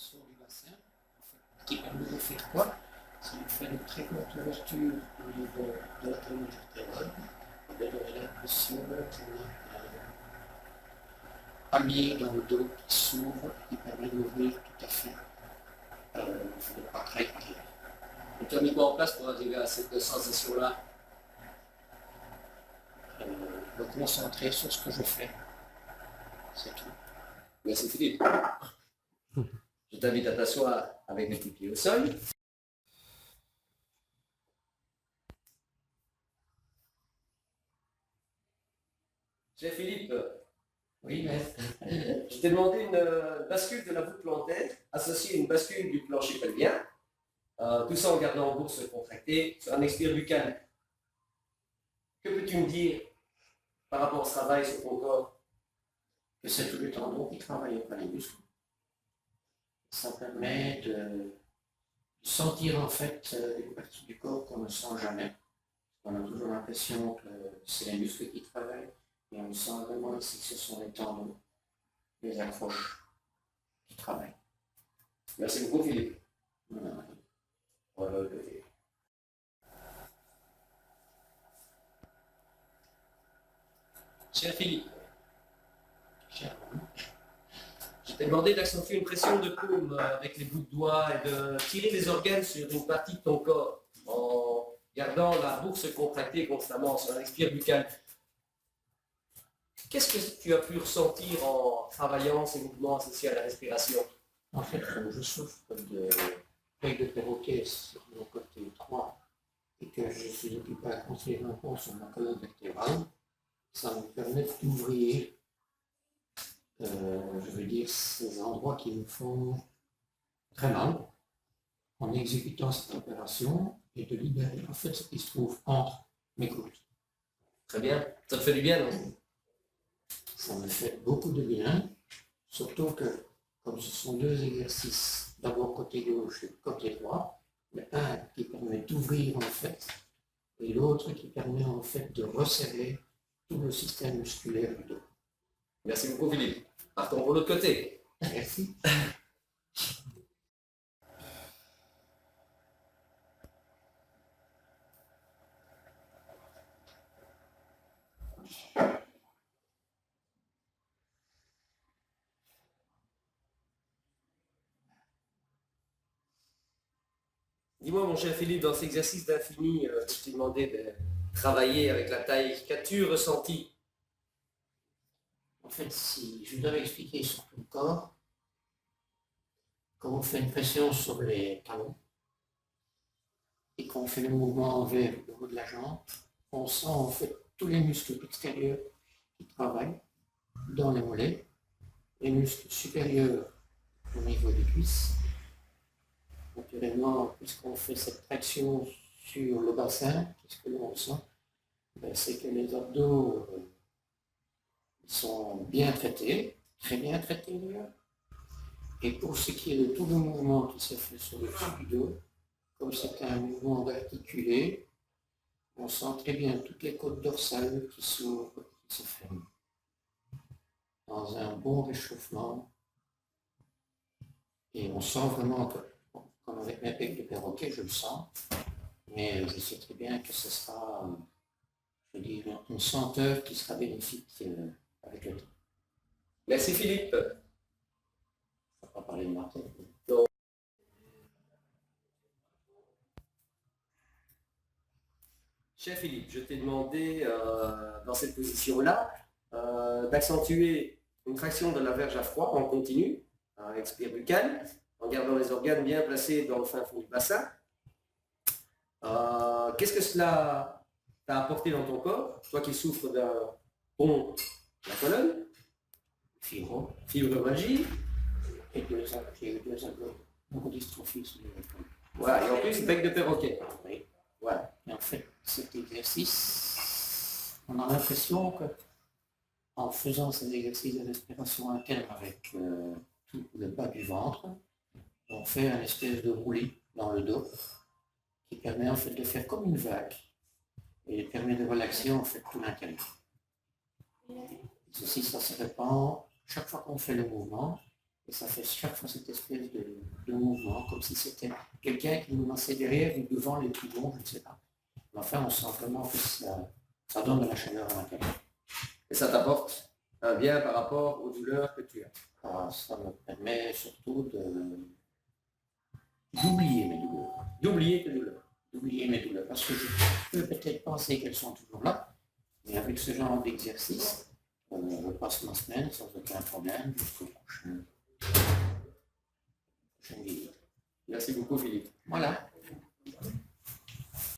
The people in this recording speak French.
sort du bassin, en fait, qui permet de faire quoi? Si on fait une très courte ouverture au niveau de la colonne vertébrale, on aurait l'impression qu'on a un palier dans le dos qui s'ouvre et qui permet d'ouvrir tout à fait le pancréas. Et tu as mis quoi en place pour arriver à cette sensation-là? Me concentrer sur ce que je fais. C'est tout. Merci Philippe. Je t'invite à t'asseoir avec les pieds au sol. Cher Philippe, Oui, mais je t'ai demandé une bascule de la voûte plantaire associée à une bascule du plancher pelvien, tout ça en gardant en bourse contractée sur un expire buccal. Que peux-tu me dire par rapport au travail sur ton corps? que c'est tous les tendons qui travaillent, pas les muscles. Ça permet de sentir en fait des parties du corps qu'on ne sent jamais. On a toujours l'impression que c'est les muscles qui travaillent, mais on sent vraiment ici que ce sont les tendons, les accroches qui travaillent. Merci beaucoup Philippe. Voilà. Cher Philippe, Cher. je t'ai demandé d'accentuer une pression de paume avec les bouts de doigts et de tirer les organes sur une partie de ton corps en gardant la bourse contractée constamment sur un expire buccal. Qu'est-ce que tu as pu ressentir en travaillant ces mouvements associés à la respiration? En fait, comme je souffre de l'œil de perroquet sur mon côté droit et que je suis occupé à construire un pont sur ma colonne vertébrale, ça me permet d'ouvrir, je veux dire, ces endroits qui me font très mal en exécutant cette opération et de libérer en fait ce qui se trouve entre mes côtes. Très bien, ça te fait du bien, non? Ça me fait beaucoup de bien, surtout que comme ce sont deux exercices, d'abord côté gauche et côté droit, mais un qui permet d'ouvrir en fait et l'autre qui permet en fait de resserrer tout le système musculaire du dos. Merci beaucoup Philippe. Partons pour l'autre côté. Merci. Dis-moi mon cher Philippe, dans cet exercice d'infini que je t'ai demandé de travailler avec la taille, qu'as-tu ressenti? En fait, si je dois expliquer sur tout le corps, quand on fait une pression sur les talons et qu'on fait le mouvement envers le haut de la jambe, on sent en fait tous les muscles extérieurs qui travaillent dans les mollets, les muscles supérieurs au niveau des cuisses. Naturellement, puisqu'on fait cette traction sur le bassin, qu'est-ce que l'on ressent? C'est que les abdos sont bien traités, très bien traités d'ailleurs. Et pour ce qui est de tout le mouvement qui se fait sur le dessus du dos, comme c'est un mouvement articulé, on sent très bien toutes les côtes dorsales qui s'ouvrent et qui se ferment. Dans un bon réchauffement, et on sent vraiment que, comme avec mes pecs de perroquet, je le sens, mais je sais très bien que ce sera, je veux dire, une senteur qui sera bénéfique avec le temps. Merci Philippe. On va pas parler de ma tête. Cher Philippe, je t'ai demandé dans cette position-là d'accentuer une traction de la verge à froid en continu, un expire buccal, en gardant les organes bien placés dans le fin fond du bassin. Qu'est-ce que cela t'a apporté dans ton corps, toi qui souffres d'un pont de la colonne, fibromyalgie, Et j'ai eu deux agglomérulodystrophies sur les épaules. voilà, et en plus bec de perroquet. Oui. Voilà. Et en fait, cet exercice, on a l'impression que en faisant ces exercices de respiration interne avec tout le bas du ventre, on fait un espèce de roulis dans le dos qui permet en fait de faire comme une vague et permet de relaxer en fait tout l'intérieur. Ceci, ça se répand chaque fois qu'on fait le mouvement Et ça fait chaque fois cette espèce de mouvement, comme si c'était quelqu'un qui nous lançait derrière ou devant les poumons, je ne sais pas. Mais enfin, on sent vraiment que ça donne de la chaleur à l'intérieur. Et ça t'apporte un bien par rapport aux douleurs que tu as. Ça me permet surtout d'oublier mes douleurs. D'oublier tes douleurs. D'oublier mes douleurs. Parce que je peux peut-être penser qu'elles sont toujours là, mais avec ce genre d'exercice, je passe ma semaine sans aucun problème jusqu'au prochain visite. Merci beaucoup, Philippe. Voilà.